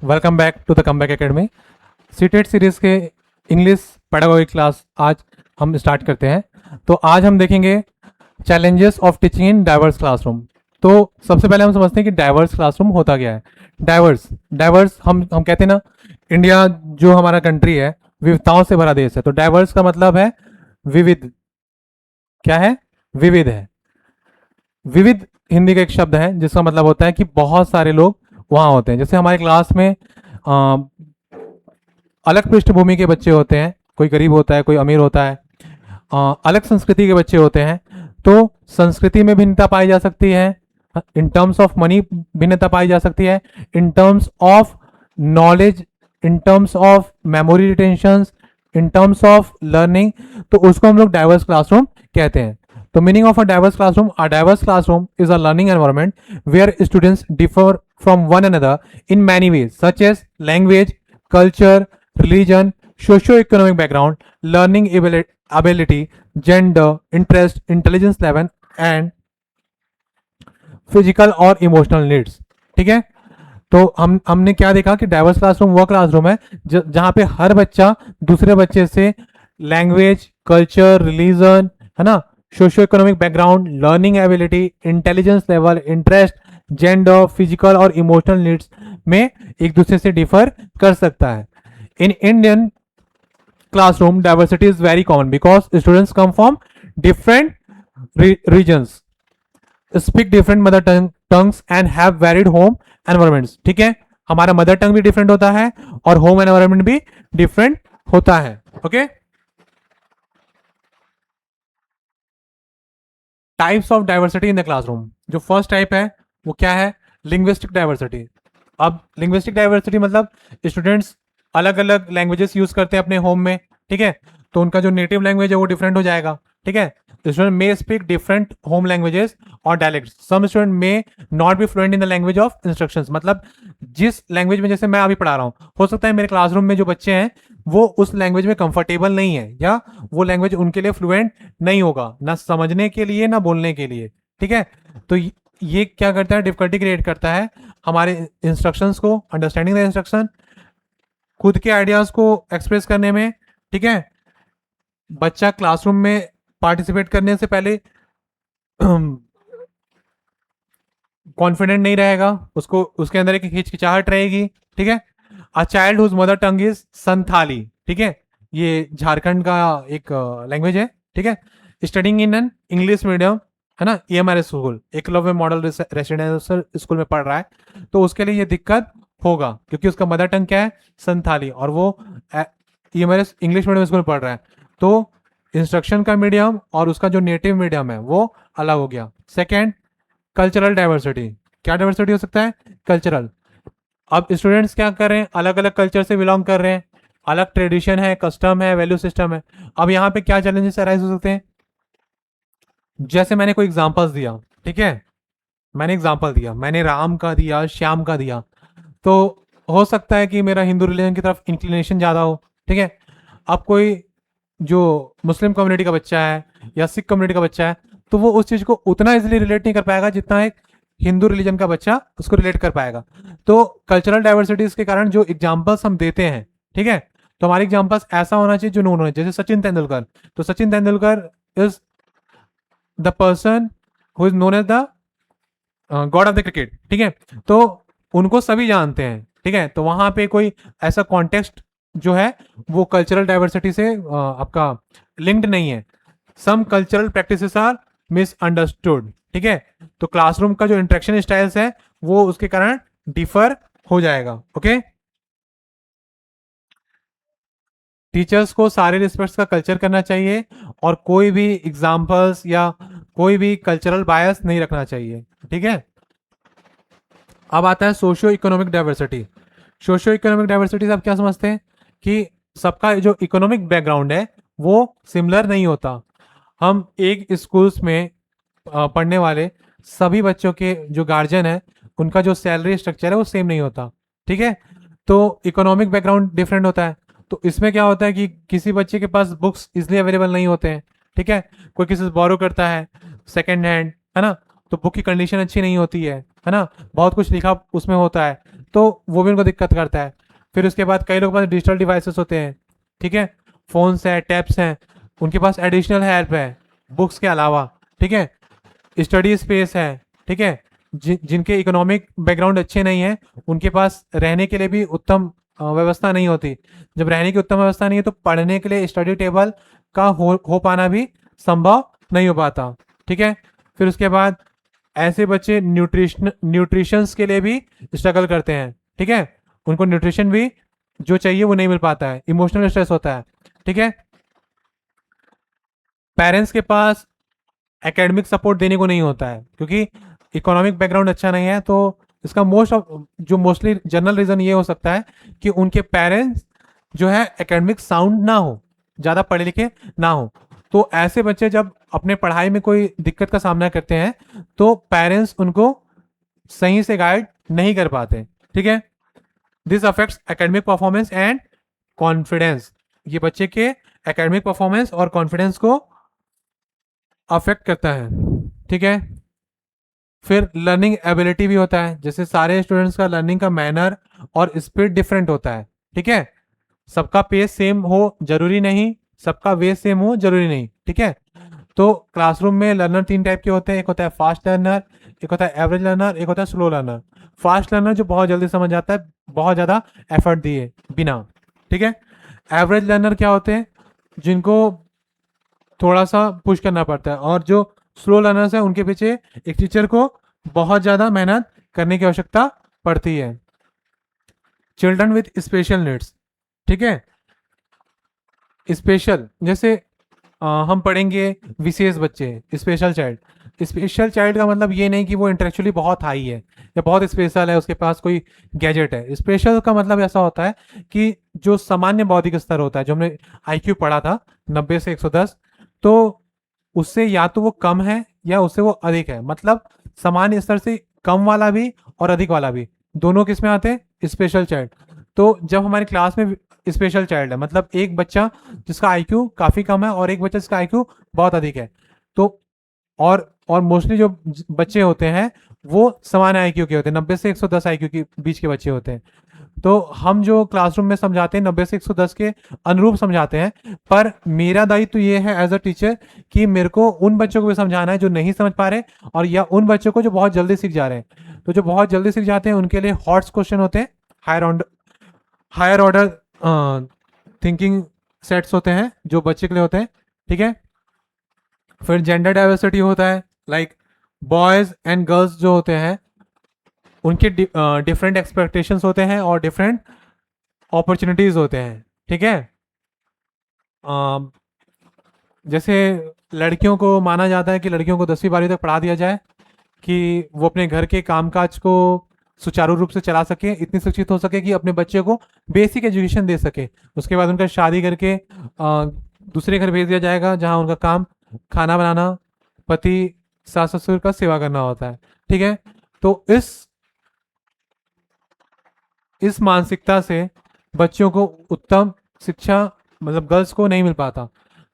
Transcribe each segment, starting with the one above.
Welcome back to the Comeback Academy. CTET series के English pedagogy class आज हम start करते हैं। तो आज हम देखेंगे challenges of teaching in diverse classroom. तो सबसे पहले हम समझते हैं कि डाइवर्स क्लासरूम होता क्या है। डाइवर्स डाइवर्स हम कहते हैं ना, इंडिया जो हमारा कंट्री है विविधताओं से भरा देश है। तो डाइवर्स का मतलब है विविध। क्या है? विविध है। विविध हिंदी का एक शब्द है जिसका मतलब होता है कि बहुत सारे लोग वहाँ होते हैं। जैसे हमारे क्लास में अलग पृष्ठभूमि के बच्चे होते हैं, कोई गरीब होता है, कोई अमीर होता है, अलग संस्कृति के बच्चे होते हैं। तो संस्कृति में भिन्नता पाई जा सकती है, इन टर्म्स ऑफ मनी भिन्नता पाई जा सकती है, in terms of knowledge, in terms of memory retention, in terms of learning. तो उसको हम लोग डाइवर्स क्लासरूम कहते हैं। तो meaning of a diverse classroom is a learning environment where students differ from one another in many ways, such as language, culture, religion, socio-economic background, learning ability, gender, interest, intelligence level, and physical और emotional needs. ठीक है। तो हमने क्या देखा कि diverse classroom वो classroom है जहां पे हर बच्चा दूसरे बच्चे से लैंग्वेज, कल्चर, रिलीजन, है ना, socio economic background, learning ability, intelligence level, interest, gender, physical और इमोशनल नीड्स में एक दूसरे से डिफर कर सकता है। In Indian classroom diversity is very common because students come from different regions, speak different mother tongues and have varied home environments। ठीक है, हमारा मदर टंग भी डिफरेंट होता है और होम एनवायरनमेंट भी डिफरेंट होता है। Okay, types of diversity in the classroom. जो फर्स्ट टाइप है वो क्या है? Linguistic diversity. अब लिंग्विस्टिक डाइवर्सिटी मतलब स्टूडेंट्स अलग अलग लैंग्वेजेस यूज करते हैं अपने होम में। ठीक है, तो उनका जो नेटिव लैंग्वेज है वो डिफरेंट हो जाएगा। ठीक है, student may speak different home languages और dialect. Some student may not be fluent in the language of instructions. मतलब जिस लैंग्वेज में जैसे मैं अभी पढ़ा रहा हूँ, हो सकता है मेरे क्लासरूम में जो बच्चे हैं वो उस लैंग्वेज में कंफर्टेबल नहीं है या वो लैंग्वेज उनके लिए फ्लुएंट नहीं होगा, ना समझने के लिए ना बोलने के लिए। ठीक है, तो ये क्या करता है? डिफिकल्टी क्रिएट करता है हमारे इंस्ट्रक्शंस को, अंडरस्टैंडिंग द इंस्ट्रक्शन, खुद के आइडियाज को एक्सप्रेस करने में। ठीक है, बच्चा क्लासरूम में पार्टिसिपेट करने से पहले कॉन्फिडेंट नहीं रहेगा, उसको उसके अंदर एक हिचकिचाहट रहेगी। ठीक है, a child whose mother tongue is Santhali. ठीक है, ये झारखंड का एक लैंग्वेज है। ठीक है, studying in an English medium, है ना, EMRS school, Eklavya model residential school में पढ़ रहा है, तो उसके लिए ये दिक्कत होगा क्योंकि उसका मदर टंग क्या है? संथाली, और वो EMRS इंग्लिश मीडियम स्कूल में पढ़ रहा है। तो इंस्ट्रक्शन का मीडियम और उसका जो नेटिव मीडियम है वो अलग हो गया। Second, cultural diversity. क्या डाइवर्सिटी हो सकता है? कल्चरल। अब स्टूडेंट्स क्या कर रहे हैं? अलग अलग कल्चर से बिलोंग कर रहे हैं, अलग ट्रेडिशन है, कस्टम है, वैल्यू सिस्टम है। अब यहाँ पे क्या चैलेंजेस अराइज हो सकते हैं? जैसे मैंने कोई एग्जांपल्स दिया, ठीक है, मैंने एग्जांपल दिया, मैंने राम का दिया, श्याम का दिया, तो हो सकता है कि मेरा हिंदू रिलीजन की तरफ इंक्लिनेशन ज़्यादा हो। ठीक है, अब कोई जो मुस्लिम कम्युनिटी का बच्चा है या सिख कम्युनिटी का बच्चा है तो वो उस चीज़ को उतना इजीली रिलेट नहीं कर पाएगा जितना एक हिंदू रिलीजन का बच्चा उसको रिलेट कर पाएगा। तो कल्चरल डाइवर्सिटीज के कारण जो एग्जाम्पल्स हम देते हैं, ठीक है, तो हमारे एग्जाम्पल्स ऐसा होना चाहिए जो नोन होना चाहिए। जैसे सचिन तेंदुलकर, तो Sachin Tendulkar is the person who is known as the god of the cricket. ठीक है, तो उनको सभी जानते हैं। ठीक है, तो वहां पे कोई ऐसा कॉन्टेक्स्ट जो है वो कल्चरल डाइवर्सिटी से आपका लिंक्ड नहीं है। सम कल्चरल प्रैक्टिसेस आर मिसअंडरस्टूड। ठीक है, तो क्लासरूम का जो इंटरेक्शन स्टाइल्स है वो उसके कारण डिफर हो जाएगा। ओके, टीचर्स को सारे रिस्पेक्ट्स का कल्चर करना चाहिए और कोई भी एग्जाम्पल्स या कोई भी कल्चरल बायस नहीं रखना चाहिए। ठीक है, अब आता है socio economic diversity. Socio economic diversity से आप क्या समझते हैं कि सबका जो इकोनॉमिक बैकग्राउंड है वो सिमिलर नहीं होता। हम एक स्कूल्स में पढ़ने वाले सभी बच्चों के जो गार्जियन है उनका जो सैलरी स्ट्रक्चर है वो सेम नहीं होता। ठीक है, तो इकोनॉमिक बैकग्राउंड डिफरेंट होता है। तो इसमें क्या होता है कि किसी बच्चे के पास बुक्स इसलिए अवेलेबल नहीं होते हैं। ठीक है, कोई किसी से बोरो करता है सेकेंड हैंड, है ना, तो बुक की कंडीशन अच्छी नहीं होती है ना, बहुत कुछ लिखा उसमें होता है, तो वो भी उनको दिक्कत करता है। फिर उसके बाद कई लोगों के पास डिजिटल डिवाइसेस होते हैं, ठीक है, फ़ोन्स हैं, टैब्स हैं, उनके पास एडिशनल हेल्प है बुक्स के अलावा, ठीक है, स्टडी स्पेस है, ठीक है, जिनके इकोनॉमिक बैकग्राउंड अच्छे नहीं है, उनके पास रहने के लिए भी उत्तम व्यवस्था नहीं होती। जब रहने की उत्तम व्यवस्था नहीं है तो पढ़ने के लिए स्टडी टेबल का हो पाना भी संभव नहीं हो पाता, ठीक है। फिर उसके बाद ऐसे बच्चे न्यूट्रिशंस के लिए भी स्ट्रगल करते हैं, ठीक है, उनको न्यूट्रिशन भी जो चाहिए वो नहीं मिल पाता है, इमोशनल स्ट्रेस होता है, ठीक है। पेरेंट्स के पास एकेडमिक सपोर्ट देने को नहीं होता है क्योंकि इकोनॉमिक बैकग्राउंड अच्छा नहीं है। तो इसका जो मोस्टली जनरल रीज़न ये हो सकता है कि उनके पेरेंट्स जो है एकेडमिक साउंड ना हो, ज़्यादा पढ़े लिखे ना हो। तो ऐसे बच्चे जब अपने पढ़ाई में कोई दिक्कत का सामना करते हैं तो पेरेंट्स उनको सही से गाइड नहीं कर पाते, ठीक है। This affects academic performance and confidence. ये बच्चे के एकेडमिक परफॉर्मेंस और कॉन्फिडेंस को अफेक्ट करता है, ठीक है। फिर लर्निंग एबिलिटी भी होता है, जैसे सारे स्टूडेंट्स का लर्निंग का मैनर और स्पीड डिफरेंट होता है, ठीक है। सबका पेस सेम हो जरूरी नहीं, सबका वे सेम हो जरूरी नहीं, ठीक है। तो क्लासरूम में लर्नर 3 टाइप के होते हैं, एक होता है फास्ट लर्नर, एक होता है एवरेज लर्नर, एक होता है स्लो लर्नर। फास्ट लर्नर जो बहुत जल्दी समझ आता है बहुत ज़्यादा एफर्ट दिए बिना, ठीक है। एवरेज लर्नर क्या होते हैं, जिनको थोड़ा सा पुश करना पड़ता है, और जो स्लो लर्नर्स हैं उनके पीछे एक टीचर को बहुत ज़्यादा मेहनत करने की आवश्यकता पड़ती है। चिल्ड्रन विथ स्पेशल नीड्स, ठीक है, स्पेशल जैसे हम पढ़ेंगे विशेष बच्चे, स्पेशल चाइल्ड। स्पेशल चाइल्ड का मतलब ये नहीं कि वो इंटेलेक्चुअली बहुत हाई है या बहुत स्पेशल है, उसके पास कोई गैजेट है। स्पेशल का मतलब ऐसा होता है कि जो सामान्य बौद्धिक स्तर होता है, जो हमने आईक्यू पढ़ा था 90 से 110, तो उससे या तो वो कम है या उससे वो अधिक है। मतलब सामान्य स्तर से कम वाला भी और अधिक वाला भी, दोनों किस में आते हैं, स्पेशल चाइल्ड। तो जब हमारी क्लास में स्पेशल चाइल्ड है, मतलब एक बच्चा जिसका आईक्यू काफ़ी कम है और एक बच्चा जिसका आईक्यू बहुत अधिक है, तो और मोस्टली जो बच्चे होते हैं वो समान आईक्यू के होते हैं, 90 से 110 आईक्यू के बीच के बच्चे होते हैं। तो हम जो क्लासरूम में समझाते हैं 90 से 110 के अनुरूप समझाते हैं, पर मेरा दायित्व तो ये है एज अ टीचर कि मेरे को उन बच्चों को भी समझाना है जो नहीं समझ पा रहे, और या उन बच्चों को जो बहुत जल्दी सीख जा रहे हैं। तो जो बहुत जल्दी सीख जाते हैं उनके लिए हॉट्स क्वेश्चन होते हैं, हायर ऑर्डर थिंकिंग सेट्स होते हैं जो बच्चे के लिए होते हैं, ठीक है। फिर जेंडर डाइवर्सिटी होता है, लाइक बॉयज़ एंड गर्ल्स जो होते हैं उनके डिफरेंट एक्सपेक्टेशंस होते हैं और डिफरेंट अपॉर्चुनिटीज़ होते हैं, ठीक है। अम, जैसे लड़कियों को माना जाता है कि लड़कियों को 10वीं 12वीं तक पढ़ा दिया जाए कि वो अपने घर के कामकाज को सुचारू रूप से चला सके, इतनी शिक्षित हो सके कि अपने बच्चे को बेसिक एजुकेशन दे सके। उसके बाद उनका शादी करके दूसरे घर भेज दिया जाएगा जहाँ उनका काम खाना बनाना, पति सास ससुर का सेवा करना होता है, ठीक है। तो इस मानसिकता से बच्चों को उत्तम शिक्षा, मतलब गर्ल्स को नहीं मिल पाता।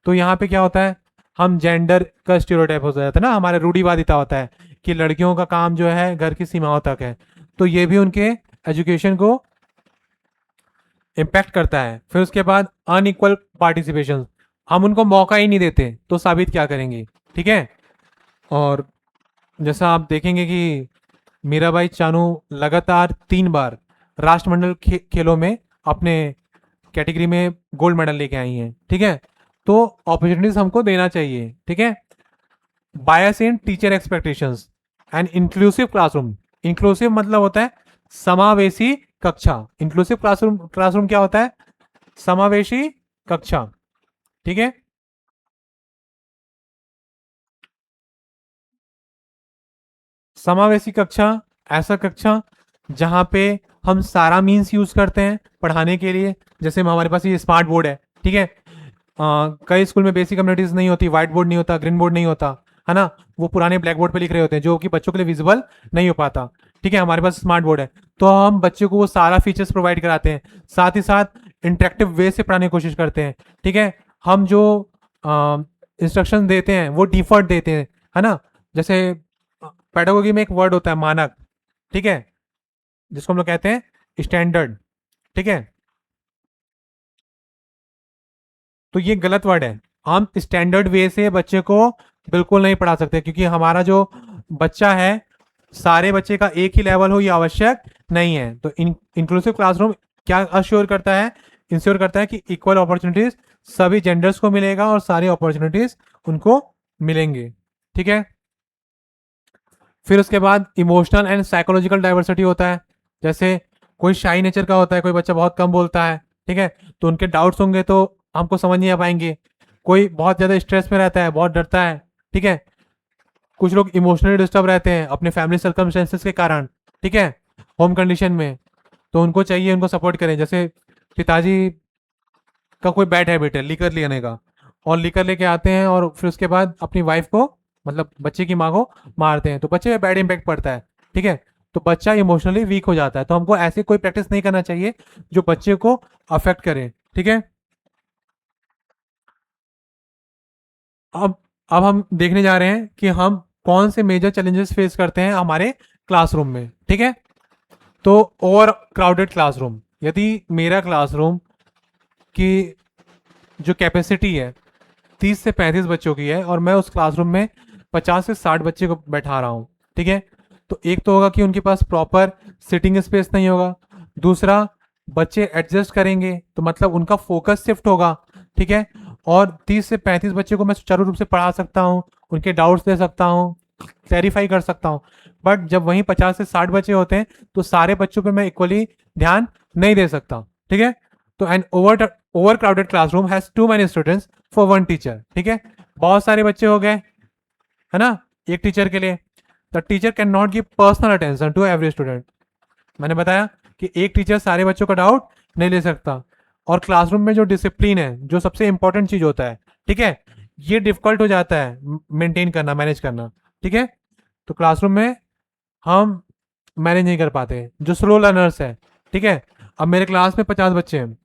तो यहाँ पे क्या होता है, हम जेंडर का स्टीरियोटाइप हो जाता है ना, हमारे रूढ़िवादिता होता है कि लड़कियों का काम जो है घर की सीमाओं तक है। तो ये भी उनके एजुकेशन को इम्पैक्ट करता है। फिर उसके बाद अनइक्वल पार्टिसिपेशन, हम उनको मौका ही नहीं देते तो साबित क्या करेंगे, ठीक है। और जैसा आप देखेंगे कि मीराबाई चानू लगातार 3 बार राष्ट्रमंडल खेलों में अपने कैटेगरी में गोल्ड मेडल लेके आई हैं, ठीक है। तो अपॉर्चुनिटीज हमको देना चाहिए, ठीक है। Bias in teacher expectations and inclusive classroom. Inclusive मतलब होता है समावेशी कक्षा। इंक्लूसिव क्लासरूम क्लासरूम क्या होता है, समावेशी कक्षा, ठीक है। समावेशी कक्षा ऐसा कक्षा जहाँ पे हम सारा मीन्स यूज करते हैं पढ़ाने के लिए। जैसे हमारे पास ये स्मार्ट बोर्ड है, ठीक है। कई स्कूल में बेसिक कम्युनिटीज नहीं होती, व्हाइट बोर्ड नहीं होता, ग्रीन बोर्ड नहीं होता, है ना। वो पुराने ब्लैक बोर्ड पे लिख रहे होते हैं जो कि बच्चों के लिए विजिबल नहीं हो पाता, ठीक है। हमारे पास स्मार्ट बोर्ड है तो हम बच्चों को वो सारा फीचर्स प्रोवाइड कराते हैं, साथ ही साथ इंटरेक्टिव वे से पढ़ाने की कोशिश करते हैं, ठीक है। हम जो इंस्ट्रक्शन देते हैं वो डिफॉल्ट देते हैं, है ना। जैसे पेडागोगी में एक वर्ड होता है मानक, ठीक है। जिसको हम लोग कहते हैं स्टैंडर्ड, ठीक है। तो ये गलत वर्ड है। हम स्टैंडर्ड वे से बच्चे को बिल्कुल नहीं पढ़ा सकते, क्योंकि हमारा जो बच्चा है, सारे बच्चे का एक ही लेवल हो ये आवश्यक नहीं है। तो इंक्लूसिव क्लासरूम क्या अश्योर करता है, इंश्योर करता है कि इक्वल अपॉर्चुनिटीज सभी जेंडर्स को मिलेगा और सारी अपॉर्चुनिटीज उनको मिलेंगे, ठीक है। फिर उसके बाद इमोशनल एंड साइकोलॉजिकल डाइवर्सिटी होता है। जैसे कोई शाई नेचर का होता है, कोई बच्चा बहुत कम बोलता है, ठीक है, तो उनके डाउट्स होंगे तो हमको समझ नहीं आ पाएंगे। कोई बहुत ज़्यादा स्ट्रेस में रहता है, बहुत डरता है, ठीक है। कुछ लोग इमोशनली डिस्टर्ब रहते हैं अपने फैमिली सर्कमस्टेंसेस के कारण, ठीक है, होम कंडीशन में, तो उनको चाहिए उनको सपोर्ट करें। जैसे पिताजी का कोई बैड हैबिट है लीकर लेने का, और लीकर लेके आते हैं और फिर उसके बाद अपनी वाइफ को, मतलब बच्चे की माँ को मारते हैं, तो बच्चे पे बैड इम्पैक्ट पड़ता है, ठीक है। तो बच्चा इमोशनली वीक हो जाता है, तो हमको ऐसी कोई प्रैक्टिस नहीं करना चाहिए जो बच्चे को अफेक्ट करे, ठीक है। अब अब हम देखने जा रहे हैं कि हम कौन से मेजर चैलेंजेस फेस करते हैं हमारे क्लासरूम में, ठीक है। तो ओवर क्राउडेड क्लासरूम, यदि मेरा क्लासरूम की जो कैपेसिटी है 30 से 35 बच्चों की है और मैं उस क्लासरूम में 50 से 60 बच्चे को बैठा रहा हूँ, ठीक है, तो एक तो होगा कि उनके पास प्रॉपर सिटिंग स्पेस नहीं होगा। दूसरा, बच्चे एडजस्ट करेंगे तो मतलब उनका फोकस शिफ्ट होगा, ठीक है। और 30 से 35 बच्चे को मैं सुचारू रूप से पढ़ा सकता हूँ, उनके डाउट्स दे सकता हूँ, क्लैरिफाई कर सकता हूँ। बट जब वहीं 50 से 60 बच्चे होते हैं तो सारे बच्चों पे मैं इक्वली ध्यान नहीं दे सकता, ठीक है। तो an overcrowded classroom has too many students for one teacher, ठीक है। बहुत सारे बच्चे हो गए, है ना, एक टीचर के लिए। The teacher cannot give personal attention to every student. मैंने बताया कि एक टीचर सारे बच्चों का डाउट नहीं ले सकता। और क्लासरूम में जो डिसिप्लिन है, जो सबसे इंपॉर्टेंट चीज होता है, ठीक है, ये डिफिकल्ट हो जाता है मेंटेन करना, मैनेज करना, ठीक है। तो क्लासरूम में हम मैनेज नहीं कर पाते। जो स्लो लर्नर्स है, ठीक है, अब मेरे क्लास में 50 बच्चे हैं,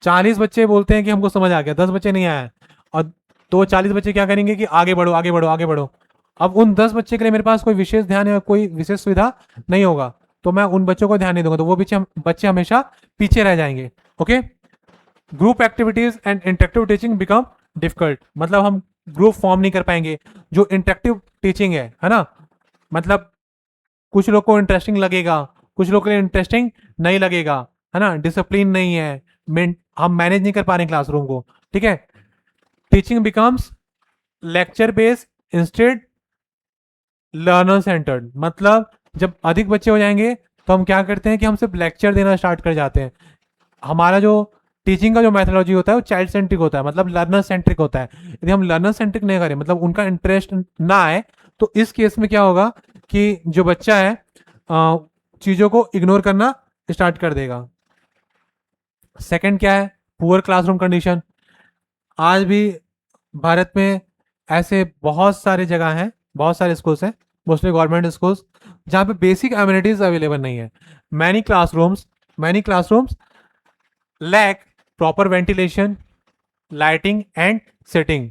40 बच्चे बोलते हैं कि हमको समझ आ गया, 10 बच्चे नहीं आया, और तो 40 बच्चे क्या करेंगे कि आगे बढ़ो आगे बढ़ो आगे बढ़ो। अब उन 10 बच्चे के लिए मेरे पास कोई विशेष ध्यान या कोई विशेष सुविधा नहीं होगा, तो मैं उन बच्चों को ध्यान नहीं दूंगा, तो वो बच्चे हमेशा पीछे रह जाएंगे, okay. Group activities and interactive teaching become difficult, मतलब हम ग्रुप फॉर्म नहीं कर पाएंगे। जो इंटरेक्टिव टीचिंग है ना, मतलब कुछ लोग को इंटरेस्टिंग लगेगा, कुछ लोग के लिए इंटरेस्टिंग नहीं लगेगा, है ना, डिसिप्लिन नहीं है, हम मैनेज नहीं कर पा रहे क्लासरूम को, ठीक है। Teaching becomes lecture based instead learner centred, मतलब जब अधिक बच्चे हो जाएंगे तो हम क्या करते हैं कि हम सिर्फ लेक्चर देना स्टार्ट कर जाते हैं। हमारा जो टीचिंग का जो मेथोलॉजी होता है वो चाइल्ड सेंट्रिक होता है, मतलब लर्नर सेंट्रिक होता है। यदि हम लर्नर सेंट्रिक नहीं करें, मतलब उनका इंटरेस्ट ना आए, तो इस केस में क्या होगा कि जो बच्चा है चीज़ों को इग्नोर करना स्टार्ट कर देगा। सेकंड क्या है, पुअर क्लासरूम कंडीशन। आज भी भारत में ऐसे बहुत सारे जगह हैं, बहुत सारे स्कूल्स हैं, मोस्टली गवर्नमेंट स्कूल्स, जहाँ पे बेसिक एम्यूनिटीज अवेलेबल नहीं है। Many classrooms lack proper ventilation, lighting and setting,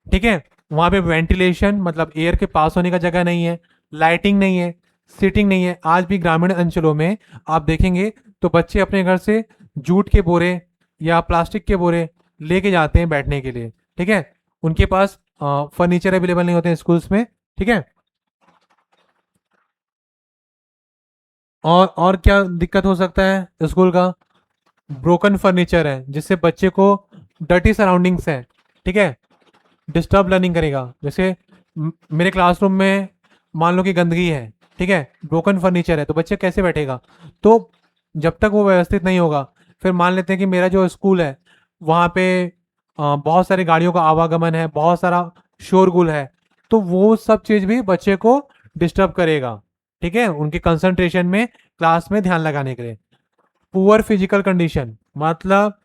ठीक है। वहां पे वेंटिलेशन मतलब एयर के पास होने का जगह नहीं है, लाइटिंग नहीं है, सीटिंग नहीं है। आज भी ग्रामीण अंचलों में आप देखेंगे तो बच्चे अपने घर से जूट के बोरे या प्लास्टिक के बोरे लेके जाते हैं बैठने के लिए, ठीक है। उनके पास फर्नीचर अवेलेबल नहीं होते हैं स्कूल्स में, ठीक है। और क्या दिक्कत हो सकता है स्कूल का, ब्रोकन फर्नीचर है जिससे बच्चे को डर्टी सराउंडिंग्स है, ठीक है, डिस्टर्ब लर्निंग करेगा। जैसे मेरे क्लासरूम में मान लो कि गंदगी है, ठीक है, ब्रोकन फर्नीचर है, तो बच्चे कैसे बैठेगा। तो जब तक वो व्यवस्थित नहीं होगा, फिर मान लेते हैं कि मेरा जो स्कूल है वहाँ पे बहुत सारी गाड़ियों का आवागमन है, बहुत सारा शोरगुल है, तो वो सब चीज़ भी बच्चे को डिस्टर्ब करेगा, ठीक है, उनके कंसंट्रेशन में, क्लास में ध्यान लगाने के लिए। पुअर फिजिकल कंडीशन, मतलब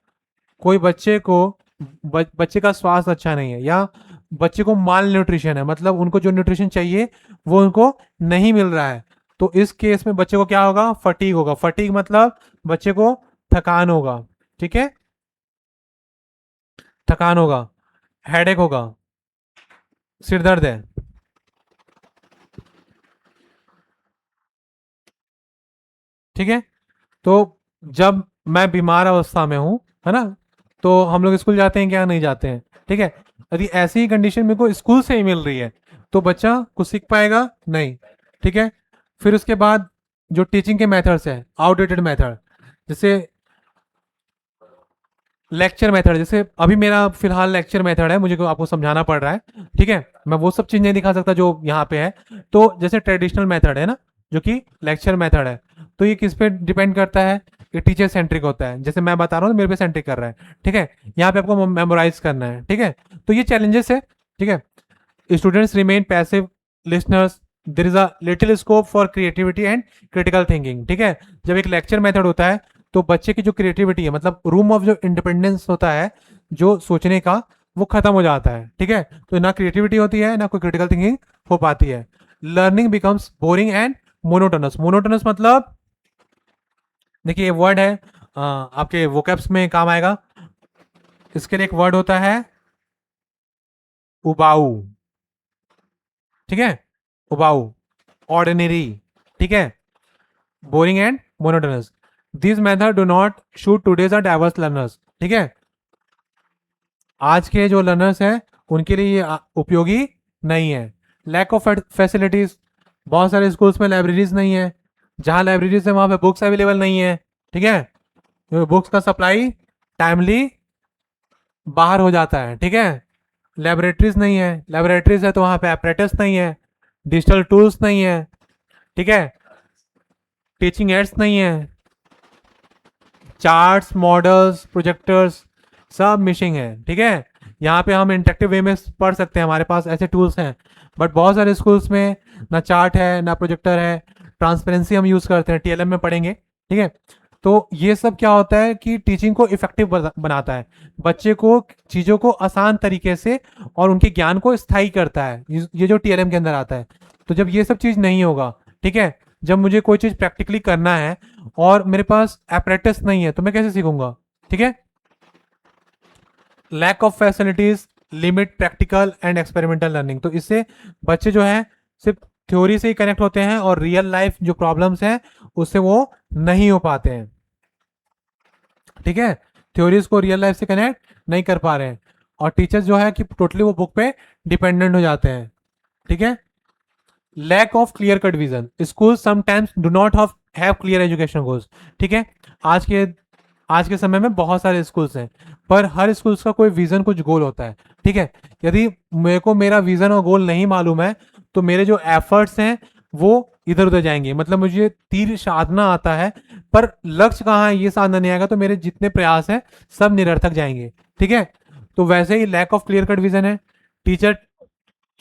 कोई बच्चे को बच्चे का स्वास्थ्य अच्छा नहीं है, या बच्चे को माल न्यूट्रिशन है, मतलब उनको जो न्यूट्रिशन चाहिए वो उनको नहीं मिल रहा है, तो इस केस में बच्चे को क्या होगा, फटीग होगा। फटीग मतलब बच्चे को थकान होगा, ठीक है, थकान होगा, हेडेक होगा, सिर दर्द है, ठीक है। तो जब मैं बीमार अवस्था में हूँ, है ना, तो हम लोग स्कूल जाते हैं क्या, नहीं जाते हैं, ठीक है। यदि ऐसी ही कंडीशन मेरे को स्कूल से ही मिल रही है तो बच्चा कुछ सीख पाएगा नहीं, ठीक है। फिर उसके बाद जो टीचिंग के मेथड्स है, आउटडेटेड मेथड, जैसे लेक्चर मेथड, जैसे अभी मेरा फिलहाल लेक्चर मेथड है, मुझे को आपको समझाना पड़ रहा है, ठीक है, मैं वो सब चीज नहीं दिखा सकता जो यहाँ पे है। तो जैसे ट्रेडिशनल मेथड है ना, जो कि लेक्चर मेथड है, तो ये किस पे डिपेंड करता है, ये टीचर सेंट्रिक होता है, जैसे मैं बता रहा हूँ मेरे पे सेंट्रिक कर रहा है, ठीक है। यहाँ पे आपको मेमोराइज करना है, ठीक है। तो ये चैलेंजेस है, ठीक है। Students remain passive listeners, there is a little scope for creativity and critical thinking, ठीक है। जब एक लेक्चर मेथड होता है तो बच्चे की जो क्रिएटिविटी है, मतलब रूम ऑफ जो इंडिपेंडेंस होता है, जो सोचने का, वो खत्म हो जाता है, ठीक है। तो ना क्रिएटिविटी होती है, ना कोई क्रिटिकल थिंकिंग हो पाती है। Learning becomes boring and monotonous. Monotonous मतलब, देखिए ये वर्ड है, आपके वोकैब्स में काम आएगा। इसके लिए एक वर्ड होता है उबाऊ, ठीक है, उबाऊ, ऑर्डिनरी, ठीक है, boring and monotonous. This method do not suit today's our diverse learners, ठीक है। आज के जो लर्नर्स हैं उनके लिए ये उपयोगी नहीं है। लैक ऑफ फैसिलिटीज, बहुत सारे स्कूल्स में लाइब्रेरीज नहीं है, जहाँ लाइब्रेरीज है वहाँ पे बुक्स अवेलेबल नहीं है, ठीक है। बुक्स का सप्लाई टाइमली बाहर हो जाता है, ठीक है। लेबोरेटरीज नहीं है, लेबोरेटरीज है तो वहाँ पे एपरेटस नहीं है, डिजिटल टूल्स नहीं है, ठीक है, टीचिंग एड्स नहीं है, चार्ट्स, मॉडल्स, प्रोजेक्टर्स सब मिसिंग है, ठीक है। यहाँ पे हम इंटरेक्टिव वे में पढ़ सकते हैं, हमारे पास ऐसे टूल्स हैं, बट बहुत सारे स्कूल्स में ना चार्ट है ना प्रोजेक्टर है। ट्रांसपेरेंसी हम यूज़ करते हैं, टीएलएम में पढ़ेंगे, ठीक है। तो ये सब क्या होता है कि टीचिंग को इफेक्टिव बनाता है, बच्चे को चीज़ों को आसान तरीके से और उनके ज्ञान को स्थायी करता है, ये जो टीएलएम के अंदर आता है। तो जब ये सब चीज़ नहीं होगा, ठीक है, जब मुझे कोई चीज़ प्रैक्टिकली करना है और मेरे पास एपरेटस नहीं है तो मैं कैसे सीखूंगा, ठीक है। Lack of facilities limit practical and experimental learning, तो इससे बच्चे जो है सिर्फ थ्योरी से ही कनेक्ट होते हैं और रियल लाइफ जो प्रॉब्लम्स हैं उससे वो नहीं हो पाते हैं, ठीक है। थ्योरीज को रियल लाइफ से कनेक्ट नहीं कर पा रहे हैं और टीचर्स जो है कि टोटली वो बुक पे डिपेंडेंट हो जाते हैं, ठीक है। Lack of clear cut vision, school sometimes do not have clear education goals, ठीक है। आज के आज के समय में बहुत सारे स्कूल्स हैं, पर हर स्कूल्स का कोई विजन, कुछ गोल होता है, ठीक है। यदि मेरे को मेरा विजन और गोल नहीं मालूम है तो मेरे जो एफर्ट्स हैं वो इधर उधर जाएंगे, मतलब मुझे तीर साधना आता है पर लक्ष्य कहाँ है ये साधना नहीं आएगा तो मेरे जितने प्रयास हैं सब निरर्थक जाएंगे, ठीक है। तो वैसे ही lack of clear cut vision है। टीचर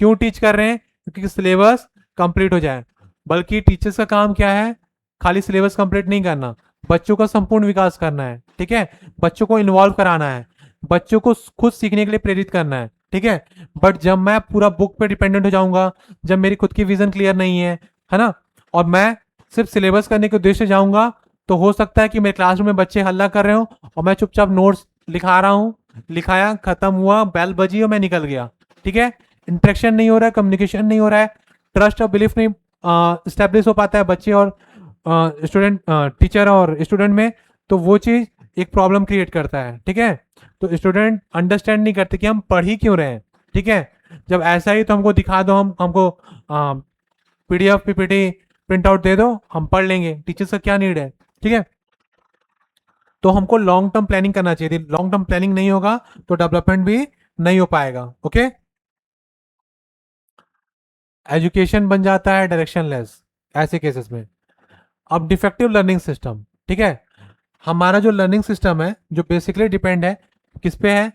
क्यों टीच कर रहे हैं, क्योंकि सिलेबस कंप्लीट हो जाए, बल्कि टीचर्स का काम क्या है, खाली सिलेबस कंप्लीट नहीं करना, बच्चों का संपूर्ण विकास करना है, ठीक है। बच्चों को इन्वॉल्व कराना है, बच्चों को खुद सीखने के लिए प्रेरित करना है, ठीक है। बट जब मैं पूरा बुक पे डिपेंडेंट हो जाऊंगा, जब मेरी खुद की विजन क्लियर नहीं है ना, और मैं सिर्फ सिलेबस करने के उद्देश्य से जाऊंगा, तो हो सकता है कि मेरे क्लासरूम में बच्चे हल्ला कर रहे हो और मैं चुपचाप नोट्स लिखा रहा हूँ, लिखाया, खत्म हुआ, बेल बजी और मैं निकल गया, ठीक है। इंटरेक्शन नहीं हो रहा है, कम्युनिकेशन नहीं हो रहा है, ट्रस्ट और बिलीफ नहीं स्टेब्लिश हो पाता है बच्चे और स्टूडेंट, टीचर और स्टूडेंट में, तो वो चीज़ एक प्रॉब्लम क्रिएट करता है, ठीक है। तो स्टूडेंट अंडरस्टैंड नहीं करते कि हम पढ़ ही क्यों रहे हैं, ठीक है। जब ऐसा ही तो हमको दिखा दो, हमको पीडीएफ पीपीटी प्रिंट आउट दे दो, हम पढ़ लेंगे, टीचर्स का क्या नीड है, ठीक है। तो हमको लॉन्ग टर्म प्लानिंग करना चाहिए, लॉन्ग टर्म प्लानिंग नहीं होगा तो डेवलपमेंट भी नहीं हो पाएगा, ओके। एजुकेशन बन जाता है डायरेक्शन लेस ऐसे केसेस में। अब डिफेक्टिव लर्निंग सिस्टम, ठीक है। हमारा जो लर्निंग सिस्टम है जो बेसिकली डिपेंड है किस पे है,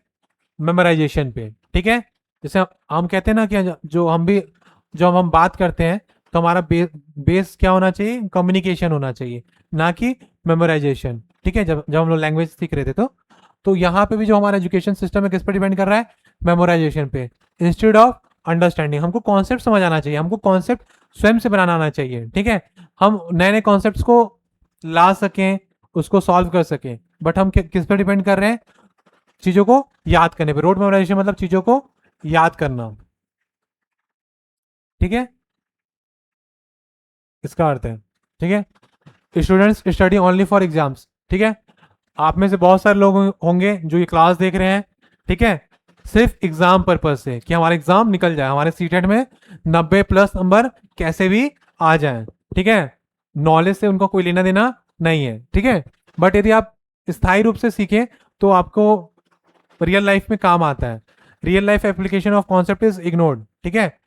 मेमोराइजेशन पे, ठीक है। जैसे हम कहते हैं ना कि जो हम बात करते हैं तो हमारा बेस क्या होना चाहिए, कम्युनिकेशन होना चाहिए, ना कि मेमोराइजेशन, ठीक है। जब जब हम लोग लैंग्वेज सीख रहे थे तो यहाँ पे भी जो हमारा एजुकेशन सिस्टम है किस पे डिपेंड कर रहा है, मेमोराइजेशन पे, इंस्टेड ऑफ अंडरस्टैंडिंग। हमको कॉन्सेप्ट समझ आना चाहिए, हमको कॉन्सेप्ट स्वयं से बनाना आना चाहिए, ठीक है। हम नए नए कॉन्सेप्ट को ला सकें, उसको सॉल्व कर सकें, बट हम किस पे डिपेंड कर रहे हैं, चीजों को याद करने पे। रोड मेमोराइजेशन मतलब चीजों को याद करना, ठीक है, इसका अर्थ है, ठीक है। Students study only for exams, ठीक है। आप में से बहुत सारे लोग होंगे जो ये क्लास देख रहे हैं, ठीक है, सिर्फ एग्जाम पर्पज से कि हमारा एग्जाम निकल जाए, हमारे सीटेट में 90+ नंबर कैसे भी आ जाए, ठीक है। नॉलेज से उनको कोई लेना देना नहीं है, ठीक है। बट यदि आप स्थायी रूप से सीखें तो आपको रियल लाइफ में काम आता है। Real life application of concept is ignored, ठीक है।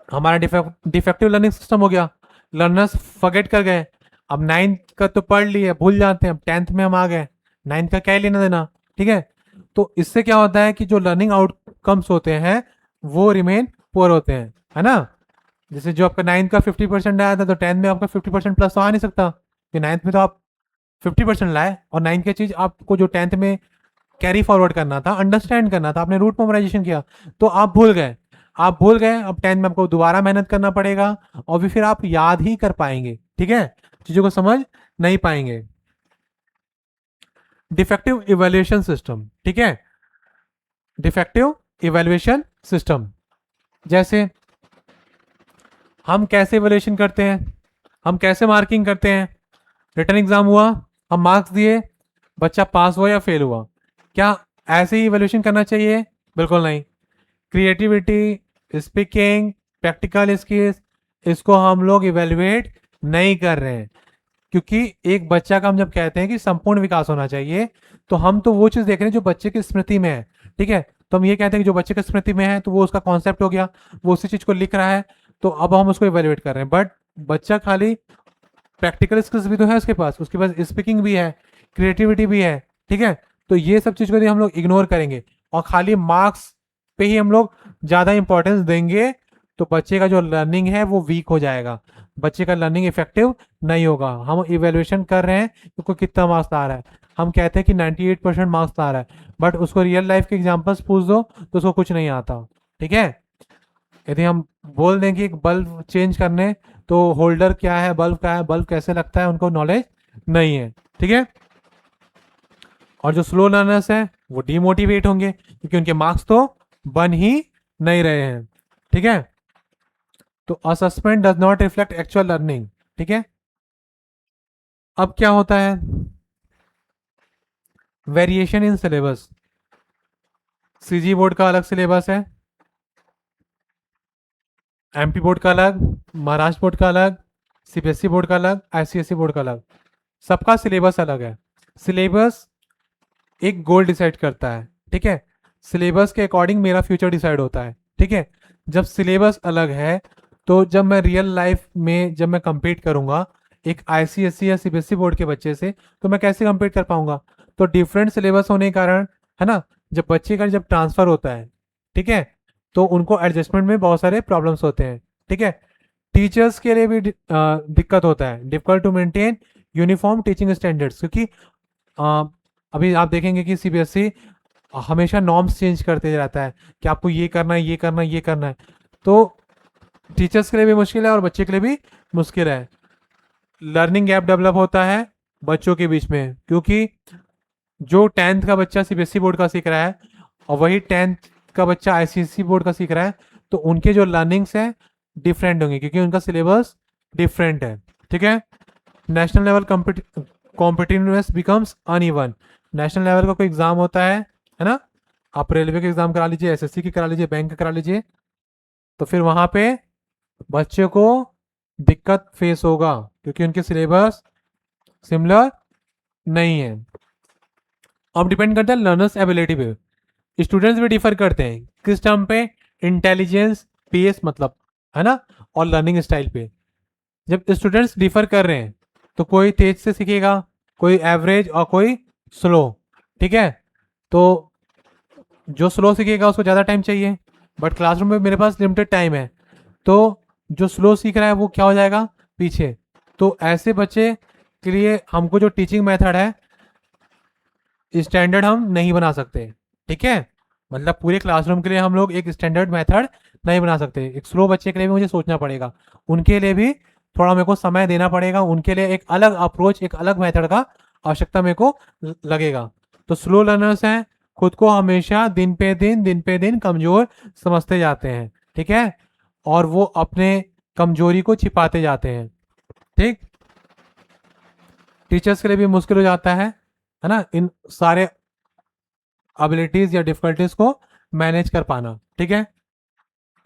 हमारा डिफेक्टिव लर्निंग सिस्टम हो गया, लर्नर्स फॉरगेट कर गए। अब 9th का तो पढ़ लिए, भूल जाते हैं। अब 10th में हम आ गए, 9th का क्या ही लेना देना, ठीक है। तो इससे क्या होता है कि जो लर्निंग आउटकम्स होते हैं वो रिमेन पुअर होते हैं, है ना। जैसे जो आपका 9th का 50% आया था तो 10th में आपका 50% प्लस तो आ नहीं सकता, कि 9th में तो आप 50% लाए और 9th की चीज आपको जो 10th में कैरी फॉरवर्ड करना था, अंडरस्टैंड करना था, आपने रूट मेमोराइजेशन किया तो आप भूल गए। आप भूल गए, अब 10th में आपको दोबारा मेहनत करना पड़ेगा और भी फिर आप याद ही कर पाएंगे, ठीक है, चीजों को समझ नहीं पाएंगे। डिफेक्टिव इवेल्युएशन सिस्टम, ठीक है। डिफेक्टिव इवेल्युएशन सिस्टम, जैसे हम कैसे इवेल्युएशन करते हैं, हम कैसे मार्किंग करते हैं। रिटर्न एग्जाम हुआ, हम मार्क्स दिए, बच्चा पास हुआ या फेल हुआ, क्या ऐसे ही इवेल्युएशन करना चाहिए? बिल्कुल नहीं। क्रिएटिविटी, स्पीकिंग, प्रैक्टिकल स्किल्स, इसको हम लोग इवेल्युएट नहीं कर रहे हैं। क्योंकि एक बच्चा का हम जब कहते हैं कि संपूर्ण विकास होना चाहिए, तो हम तो वो चीज़ देख रहे हैं जो बच्चे की स्मृति में है, ठीक है। तो हम ये कहते हैं कि जो बच्चे की स्मृति में है तो वो उसका कॉन्सेप्ट हो गया, वो उसी चीज़ को लिख रहा है, तो अब हम उसको इवेल्युएट कर रहे हैं। बट बच्चा खाली प्रैक्टिकल स्किल्स भी तो है उसके पास स्पीकिंग भी है, क्रिएटिविटी भी है, ठीक है। तो ये सब चीज़ को यदि हम लोग इग्नोर करेंगे और खाली मार्क्स पे ही हम लोग ज़्यादा इंपॉर्टेंस देंगे तो बच्चे का जो लर्निंग है वो वीक हो जाएगा, बच्चे का लर्निंग इफेक्टिव नहीं होगा। हम इवेल्युएशन कर रहे हैं तो कोई कितना मार्क्स ला रहा है, हम कहते हैं कि 98% मार्क्स ला रहा है, बट उसको रियल लाइफ के एग्जाम्पल्स पूछ दो तो उसको कुछ नहीं आता, ठीक है। यदि हम बोल दें कि एक बल्ब चेंज करने, तो होल्डर क्या है, बल्ब क्या है, बल्ब कैसे लगता है, उनको नॉलेज नहीं है, ठीक है। और जो स्लो लर्नर्स हैं वो डिमोटिवेट होंगे क्योंकि उनके मार्क्स तो बन ही नहीं रहे हैं, ठीक है। तो assessment does not reflect actual learning, ठीक है। अब क्या होता है, variation in syllabus. CG board का अलग सिलेबस है, एमपी बोर्ड का अलग, महाराष्ट्र बोर्ड का अलग, सीबीएसई बोर्ड का अलग, आईसीएसई बोर्ड का अलग, सबका सिलेबस अलग है। सिलेबस एक गोल डिसाइड करता है, ठीक है। सिलेबस के अकॉर्डिंग मेरा फ्यूचर डिसाइड होता है, ठीक है। जब सिलेबस अलग है तो जब मैं रियल लाइफ में जब मैं compete करूंगा एक आईसीएसई या सीबीएसई बोर्ड के बच्चे से, तो मैं कैसे compete कर पाऊंगा? तो डिफरेंट सिलेबस होने के कारण, है ना, जब बच्चे का जब ट्रांसफर होता है, ठीक है, तो उनको एडजस्टमेंट में बहुत सारे प्रॉब्लम्स होते हैं, ठीक है। टीचर्स के लिए भी दिक्कत होता है, difficult to maintain uniform teaching standards, क्योंकि अभी आप देखेंगे कि सीबीएसई हमेशा नॉर्म्स चेंज करते रहता है कि आपको ये करना है, ये करना है, ये करना है। तो टीचर्स के लिए भी मुश्किल है और बच्चे के लिए भी मुश्किल है। लर्निंग गैप डेवलप होता है बच्चों के बीच में, क्योंकि जो 10th का बच्चा सीबीएसई बोर्ड का सीख रहा है और वही 10th का बच्चा आईसीएसई बोर्ड का सीख रहा है, तो उनके जो लर्निंग्स हैं डिफरेंट होंगे क्योंकि उनका सिलेबस डिफरेंट है, ठीक है। National level competitiveness becomes uneven. National level का कोई एग्जाम होता है ना, आप रेलवे का एग्जाम करा लीजिए, एसएससी की करा लीजिए, बैंक का करा लीजिए, तो फिर वहां पे बच्चे को दिक्कत फेस होगा क्योंकि उनके सिलेबस सिमिलर नहीं है। अब डिपेंड करता है लर्नर्स एबिलिटी पे, स्टूडेंट्स भी डिफर करते हैं किस टर्म पे, इंटेलिजेंस, पीएस मतलब, है ना, और लर्निंग स्टाइल पे। जब स्टूडेंट्स डिफर कर रहे हैं तो कोई तेज से सीखेगा, कोई एवरेज और कोई स्लो, ठीक है। तो जो स्लो सीखेगा उसको ज़्यादा टाइम चाहिए, बट क्लासरूम में मेरे पास लिमिटेड टाइम है, तो जो स्लो सीख रहा है वो क्या हो जाएगा, पीछे। तो ऐसे बच्चे के लिए हमको जो टीचिंग मेथड है स्टैंडर्ड हम नहीं बना सकते, ठीक है। मतलब पूरे क्लासरूम के लिए हम लोग एक स्टैंडर्ड मेथड नहीं बना सकते। एक स्लो बच्चे के लिए भी मुझे सोचना पड़ेगा, उनके लिए भी थोड़ा मेरे को समय देना पड़ेगा, उनके लिए एक अलग अप्रोच, एक अलग मेथड का आवश्यकता मेरे को लगेगा। तो स्लो लर्नर्स हैं, खुद को हमेशा दिन पे दिन कमजोर समझते जाते हैं, ठीक है, और वो अपने कमजोरी को छिपाते जाते हैं। ठीक, टीचर्स के लिए भी मुश्किल हो जाता है ना, इन सारे एबिलिटीज या डिफिकल्टीज को मैनेज कर पाना। ठीक है,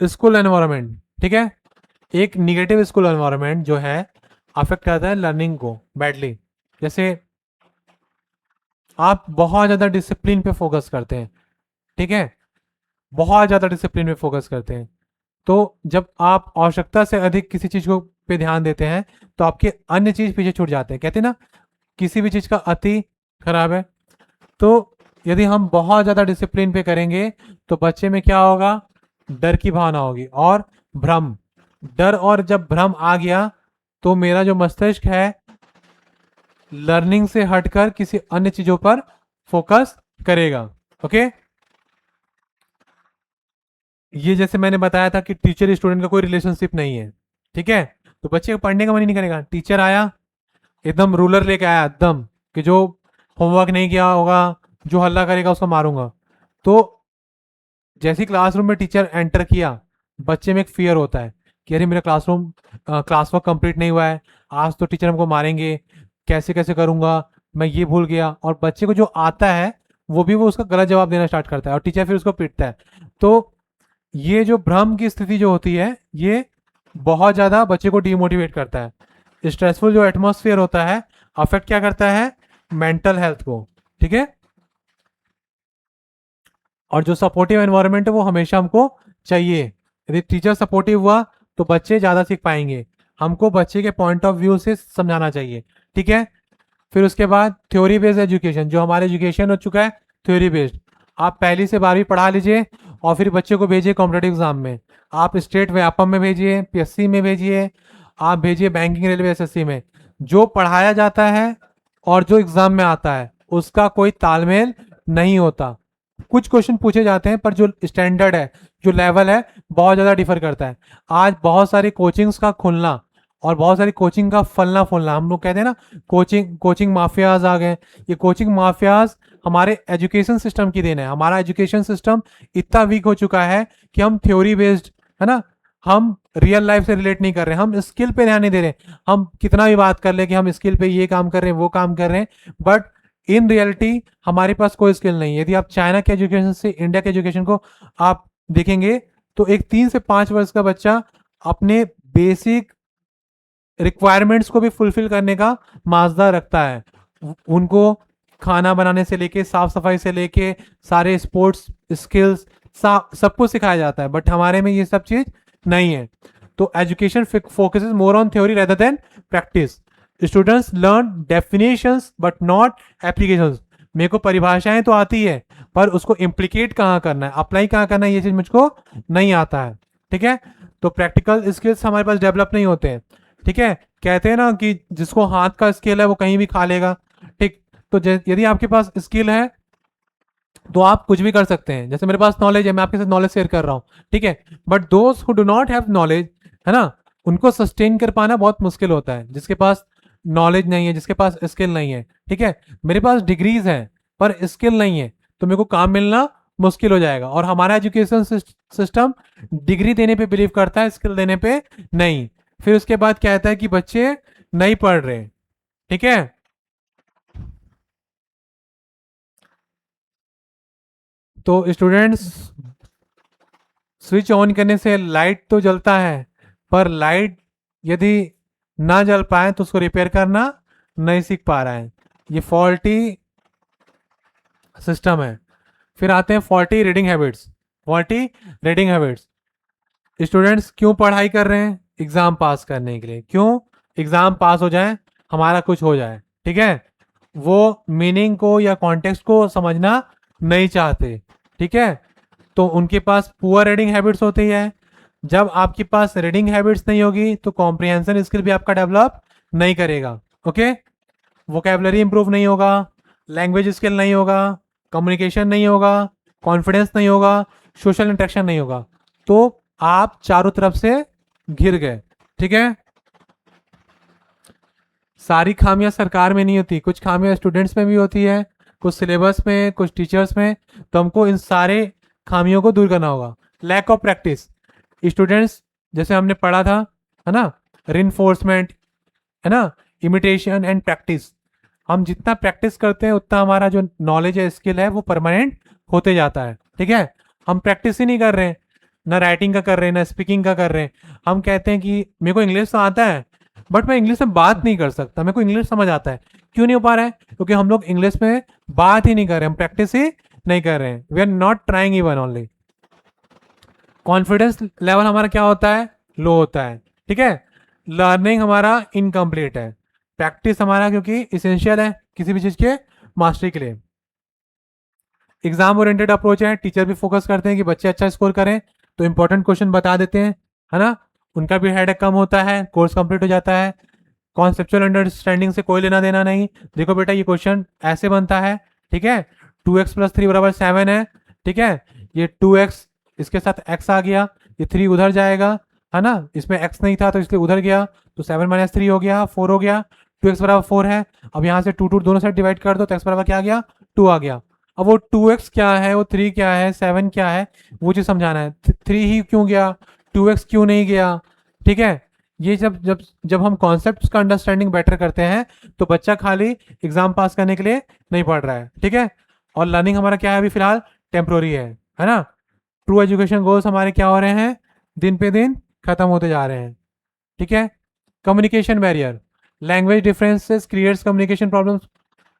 स्कूल एनवायरनमेंट, ठीक है, एक निगेटिव स्कूल एनवायरनमेंट जो है अफेक्ट करता है लर्निंग को बैडली। जैसे आप बहुत ज़्यादा डिसिप्लिन पे फोकस करते हैं, ठीक है, बहुत ज़्यादा डिसिप्लिन पे फोकस करते हैं, तो जब आप आवश्यकता से अधिक किसी चीज़ को पे ध्यान देते हैं तो आपके अन्य चीज़ पीछे छूट जाते हैं। कहते हैं ना, किसी भी चीज़ का अति खराब है। तो यदि हम बहुत ज़्यादा डिसिप्लिन पे करेंगे तो बच्चे में क्या होगा, डर की भावना होगी और भ्रम। डर और जब भ्रम आ गया तो मेरा जो मस्तिष्क है लर्निंग से हटकर किसी अन्य चीजों पर फोकस करेगा। ओके, ये जैसे मैंने बताया था कि टीचर स्टूडेंट का कोई रिलेशनशिप नहीं है, ठीक है, तो बच्चे को पढ़ने का मन ही नहीं करेगा। टीचर आया एकदम रूलर लेके आया एकदम, कि जो होमवर्क नहीं किया होगा, जो हल्ला करेगा उसको मारूंगा। तो जैसे ही क्लासरूम में टीचर एंटर किया, बच्चे में एक फियर होता है कि अरे मेरा क्लास वर्क कंप्लीट नहीं हुआ है, आज तो टीचर हमको मारेंगे, कैसे कैसे करूंगा, मैं ये भूल गया। और बच्चे को जो आता है वो उसका गलत जवाब देना स्टार्ट करता है और टीचर फिर उसको पीटता है। तो ये जो भ्रम की स्थिति जो होती है ये बहुत ज़्यादा बच्चे को डिमोटिवेट करता है। स्ट्रेसफुल जो एटमोसफियर होता है अफेक्ट क्या करता है, मेंटल हेल्थ को। ठीक है, और जो सपोर्टिव एनवायरनमेंट है वो हमेशा हमको चाहिए। यदि टीचर सपोर्टिव हुआ तो बच्चे ज़्यादा सीख पाएंगे। हमको बच्चे के पॉइंट ऑफ व्यू से समझाना चाहिए। ठीक है, फिर उसके बाद थ्योरी बेस्ड एजुकेशन, जो हमारे एजुकेशन हो चुका है थ्योरी बेस्ड। आप पहली से 12वीं पढ़ा लीजिए और फिर बच्चे को भेजिए कॉम्पिटेटिव एग्जाम में। आप स्टेट व्यापम में भेजिए, पीएससी में भेजिए, आप भेजिए बैंकिंग रेलवे एसएससी में। जो पढ़ाया जाता है और जो एग्जाम में आता है उसका कोई तालमेल नहीं होता। कुछ क्वेश्चन पूछे जाते हैं पर जो स्टैंडर्ड है, जो लेवल है, बहुत ज़्यादा डिफर करता है। आज बहुत सारी कोचिंग्स का खुलना और बहुत सारी कोचिंग का फलना फूलना, हम लोग कहते हैं ना कोचिंग कोचिंग माफियाज आ गए। ये कोचिंग माफियाज हमारे एजुकेशन सिस्टम की देन है। हमारा एजुकेशन सिस्टम इतना वीक हो चुका है कि हम थ्योरी बेस्ड, है ना, हम रियल लाइफ से रिलेट नहीं कर रहे, हम स्किल पे ध्यान नहीं दे रहे। हम कितना भी बात कर ले कि हम स्किल पे ये काम कर रहे हैं वो काम कर रहे हैं, बट इन रियलिटी हमारे पास कोई स्किल नहीं है। यदि आप चाइना के एजुकेशन से इंडिया के एजुकेशन को आप देखेंगे तो एक 3 से 5 वर्ष का बच्चा अपने बेसिक रिक्वायरमेंट्स को भी फुलफिल करने का माजदा रखता है। उनको खाना बनाने से लेके साफ सफाई से लेके सारे स्पोर्ट्स स्किल्स सब कुछ सिखाया जाता है, बट हमारे में ये सब चीज नहीं है। तो education focuses more on theory rather than practice. Students learn definitions but not applications. मेरे को परिभाषाएं तो आती है पर उसको इम्प्लीकेट कहाँ करना है, अप्लाई कहाँ करना है, ये चीज मुझको नहीं आता है। ठीक है, तो प्रैक्टिकल स्किल्स हमारे पास डेवलप नहीं होते हैं। ठीक है, कहते हैं ना कि जिसको हाथ का स्किल है वो कहीं भी खा लेगा। ठीक, तो यदि आपके पास स्किल है तो आप कुछ भी कर सकते हैं। जैसे मेरे पास नॉलेज है, मैं आपके साथ नॉलेज शेयर कर रहा हूँ, ठीक है, बट दोस्त who do not have knowledge, है ना, उनको सस्टेन कर पाना बहुत मुश्किल होता है। जिसके पास नॉलेज नहीं है, जिसके पास स्किल नहीं है, ठीक है, मेरे पास डिग्रीज हैं पर स्किल नहीं है तो मेरे को काम मिलना मुश्किल हो जाएगा। और हमारा एजुकेशन सिस्टम डिग्री देने पे बिलीव करता है, स्किल देने पे नहीं। फिर उसके बाद क्या कहता है कि बच्चे नहीं पढ़ रहे। ठीक है, तो स्टूडेंट्स स्विच ऑन करने से लाइट तो जलता है पर लाइट यदि ना जल पाए तो उसको रिपेयर करना नहीं सीख पा रहा है। ये फॉल्टी सिस्टम है। फिर आते हैं faulty reading habits. Faulty reading habits, students क्यों पढ़ाई कर रहे हैं, एग्जाम पास करने के लिए। क्यों, एग्जाम पास हो जाए, हमारा कुछ हो जाए। ठीक है, वो मीनिंग को या कॉन्टेक्स्ट को समझना नहीं चाहते। ठीक है, तो उनके पास पुअर रीडिंग हैबिट्स होती है। जब आपके पास रीडिंग हैबिट्स नहीं होगी तो कॉम्प्रिहेंशन स्किल भी आपका डेवलप नहीं करेगा। ओके, वोकेबलरी इंप्रूव नहीं होगा, लैंग्वेज स्किल नहीं होगा, कम्युनिकेशन नहीं होगा, कॉन्फिडेंस नहीं होगा, सोशल इंटरेक्शन नहीं होगा, तो आप चारों तरफ से घिर गए। ठीक है, सारी खामियां सरकार में नहीं होती, कुछ खामियां स्टूडेंट्स में भी होती है, कुछ सिलेबस में, कुछ टीचर्स में। तो हमको इन सारे खामियों को दूर करना होगा। लैक ऑफ प्रैक्टिस, स्टूडेंट्स जैसे हमने पढ़ा था, है ना, रिनफोर्समेंट, है ना, इमिटेशन एंड प्रैक्टिस। हम जितना प्रैक्टिस करते हैं उतना हमारा जो नॉलेज है, स्किल है, वो परमानेंट होते जाता है। ठीक है, हम प्रैक्टिस ही नहीं कर रहे हैं, ना राइटिंग का कर रहे हैं, ना स्पीकिंग का कर रहे हैं। हम कहते हैं कि मेरे को इंग्लिश तो आता है, बट मैं इंग्लिश में बात नहीं कर सकता, मेरे को इंग्लिश समझ आता है। क्यों नहीं हो पा रहा है? क्योंकि हम लोग इंग्लिश में बात ही नहीं कर रहे, हम प्रैक्टिस ही नहीं कर रहे हैं। We are not trying even only. Confidence level हमारा क्या होता है? लो होता है। ठीक है, लर्निंग हमारा इनकम्प्लीट है। प्रैक्टिस हमारा क्योंकि इसेंशियल है किसी भी चीज के मास्टरी के लिए। एग्जाम ओरिएंटेड अप्रोच है, टीचर भी फोकस करते हैं कि बच्चे अच्छा स्कोर करें, तो इंपॉर्टेंट क्वेश्चन बता देते हैं, है ना। उनका भी हेडेक कम होता है, कोर्स कंप्लीट हो जाता है। कॉन्सेप्चुअल अंडरस्टैंडिंग से कोई लेना देना नहीं। देखो बेटा ये क्वेश्चन ऐसे बनता है, ठीक है, 2x + 3 = 7 है। ठीक है, ये 2x इसके साथ x आ गया, ये 3 उधर जाएगा, है ना, इसमें x नहीं था तो इसलिए उधर गया, तो 7 - 3 हो गया, 4 हो गया। 2x = 4 है। अब यहाँ से 2 दोनों साइड डिवाइड कर दो तो x बराबर क्या आ गया? 2 आ गया। अब वो 2x क्या है, वो 3 क्या है, 7 क्या है, वो चीज़ समझाना है। 3 ही क्यों गया, 2x क्यों नहीं गया? ठीक है, ये जब जब जब हम कॉन्सेप्ट्स का अंडरस्टैंडिंग बेटर करते हैं तो बच्चा खाली एग्जाम पास करने के लिए नहीं पढ़ रहा है। ठीक है, और लर्निंग हमारा क्या है अभी फिलहाल? टेम्प्रोरी है ना। ट्रू एजुकेशन गोल्स हमारे क्या हो रहे हैं? दिन पे दिन खत्म होते जा रहे हैं। ठीक है, communication barrier, language differences creates communication problems.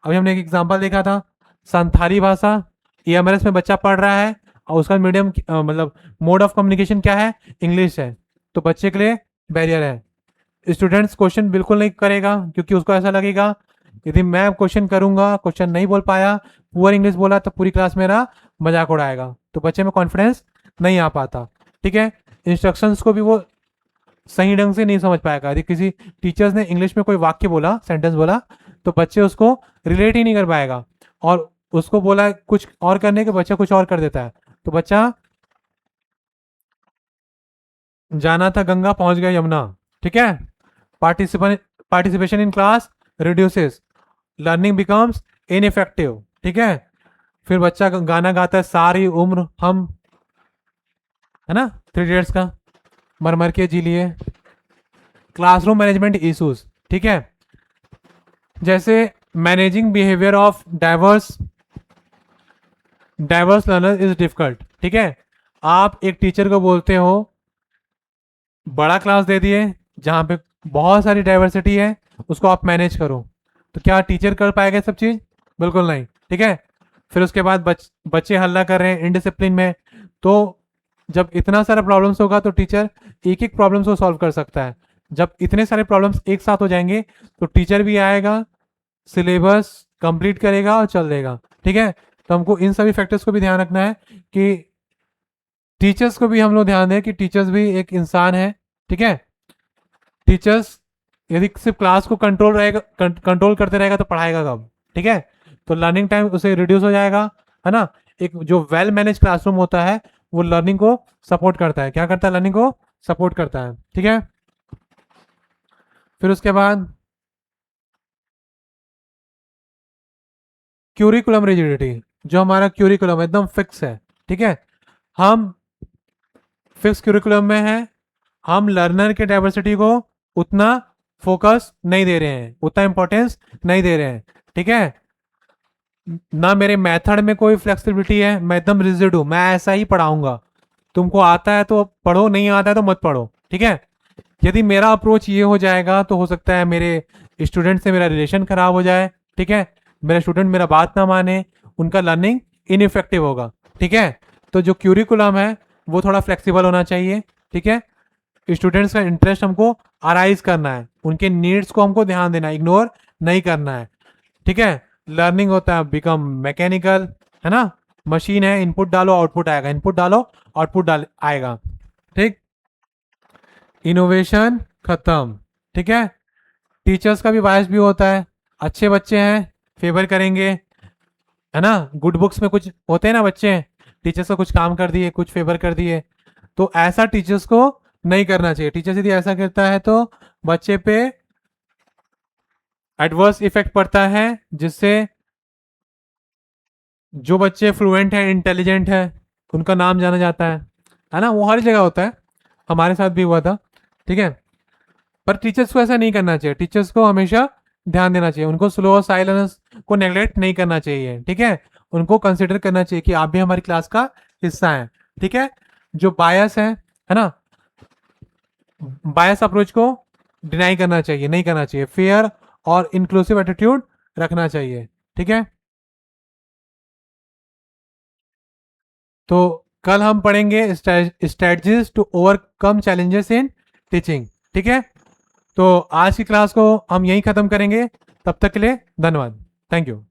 अभी हमने एक एग्जांपल देखा था, संथाली भाषा, EMRS में बच्चा पढ़ रहा है और उसका मीडियम मतलब मोड ऑफ कम्युनिकेशन क्या है? इंग्लिश है, तो बच्चे के लिए बैरियर है। स्टूडेंट्स क्वेश्चन बिल्कुल नहीं करेगा क्योंकि उसको ऐसा लगेगा यदि मैं क्वेश्चन करूंगा, क्वेश्चन नहीं बोल पाया, पुअर इंग्लिश बोला, तो पूरी क्लास मेरा मजाक उड़ाएगा, तो बच्चे में कॉन्फिडेंस नहीं आ पाता। ठीक है, इंस्ट्रक्शंस को भी वो सही ढंग से नहीं समझ पाएगा। यदि किसी टीचर्स ने इंग्लिश में कोई वाक्य बोला, सेंटेंस बोला, तो बच्चे उसको रिलेट ही नहीं कर पाएगा, और उसको बोला कुछ और करने के, बच्चा कुछ और कर देता है, तो बच्चा जाना था गंगा पहुंच गया यमुना। ठीक है, participation in class reduces, learning becomes ineffective. ठीक है, फिर बच्चा गाना गाता है सारी उम्र हम, है ना, 3 इडियट्स का, मर मर के जी लिए। क्लासरूम मैनेजमेंट इश्यूज, ठीक है, जैसे managing behaviour of diverse diverse learner is difficult. ठीक है, आप एक टीचर को बोलते हो, बड़ा क्लास दे दिए जहाँ पे बहुत सारी डाइवर्सिटी है, उसको आप मैनेज करो, तो क्या टीचर कर पाएगा सब चीज़? बिल्कुल नहीं। ठीक है, फिर उसके बाद बच्चे हल्ला कर रहे हैं इनडिसिप्लिन में, तो जब इतना सारा प्रॉब्लम्स होगा तो टीचर एक एक प्रॉब्लम्स को सॉल्व कर सकता है। जब इतने सारे प्रॉब्लम्स एक साथ हो जाएंगे तो टीचर भी आएगा, सिलेबस कंप्लीट करेगा और चल देगा। ठीक है, तो हमको इन सभी फैक्टर्स को भी ध्यान रखना है कि टीचर्स को भी हम लोग ध्यान दें कि टीचर्स भी एक इंसान है। ठीक है, टीचर्स यदि सिर्फ क्लास को कंट्रोल करते रहेगा तो पढ़ाएगा कब? ठीक है, तो लर्निंग टाइम उसे रिड्यूस हो जाएगा, है ना। एक जो वेल मैनेज क्लासरूम होता है वो लर्निंग को सपोर्ट करता है। क्या करता है? लर्निंग को सपोर्ट करता है। ठीक है, फिर उसके बाद क्यूरिकुलम रिजिडिटी, जो हमारा क्यूरिकुलम एकदम फिक्स है। ठीक है, हम फिक्स क्यूरिकुलम में है, हम लर्नर के डाइवर्सिटी को उतना फोकस नहीं दे रहे हैं, उतना इंपॉर्टेंस नहीं दे रहे हैं। ठीक है, ना मेरे मेथड में कोई फ्लेक्सिबिलिटी है, मैं एकदम रिजिड हूं, मैं ऐसा ही पढ़ाऊंगा, तुमको आता है तो पढ़ो, नहीं आता है तो मत पढ़ो। ठीक है, यदि मेरा अप्रोच ये हो जाएगा तो हो सकता है मेरे स्टूडेंट से मेरा रिलेशन खराब हो जाए। ठीक है, मेरा स्टूडेंट मेरा बात ना माने, उनका लर्निंग इनइफेक्टिव होगा। ठीक है, तो जो क्यूरिकुलम है वो थोड़ा फ्लेक्सिबल होना चाहिए। ठीक है, स्टूडेंट्स का इंटरेस्ट हमको अराइज करना है, उनके नीड्स को हमको ध्यान देना है, इग्नोर नहीं करना है। ठीक है, लर्निंग होता है बिकम मैकेनिकल, है ना, मशीन है, इनपुट डालो आउटपुट आएगा, इनपुट डालो आउटपुट डाल आएगा। ठीक, इनोवेशन खत्म। ठीक है, टीचर्स का भी बायस भी होता है, अच्छे बच्चे हैं फेवर करेंगे, है ना, गुड बुक्स में कुछ होते हैं ना बच्चे, टीचर्स को कुछ काम कर दिए, कुछ फेवर कर दिए, तो ऐसा टीचर्स को नहीं करना चाहिए। टीचर्स यदि ऐसा करता है तो बच्चे पे एडवर्स इफेक्ट पड़ता है, जिससे जो बच्चे फ्लुएंट हैं, इंटेलिजेंट है, उनका नाम जाना जाता है ना, वो हर जगह होता है, हमारे साथ भी हुआ था। ठीक है, पर टीचर्स को ऐसा नहीं करना चाहिए, टीचर्स को हमेशा ध्यान देना चाहिए, उनको स्लो और साइलेंस को नेग्लेक्ट नहीं करना चाहिए, ठीक है। उनको कंसिडर करना चाहिए कि आप भी हमारी क्लास का हिस्सा हैं, ठीक है। जो बायस है ना, बायस अप्रोच को डिनाई करना चाहिए, नहीं करना चाहिए, फेयर और इंक्लूसिव एटीट्यूड रखना चाहिए, ठीक है। तो कल हम पढ़ेंगे strategies to overcome challenges in teaching, ठीक है। तो आज की क्लास को हम यहीं खत्म करेंगे, तब तक के लिए धन्यवाद, थैंक यू।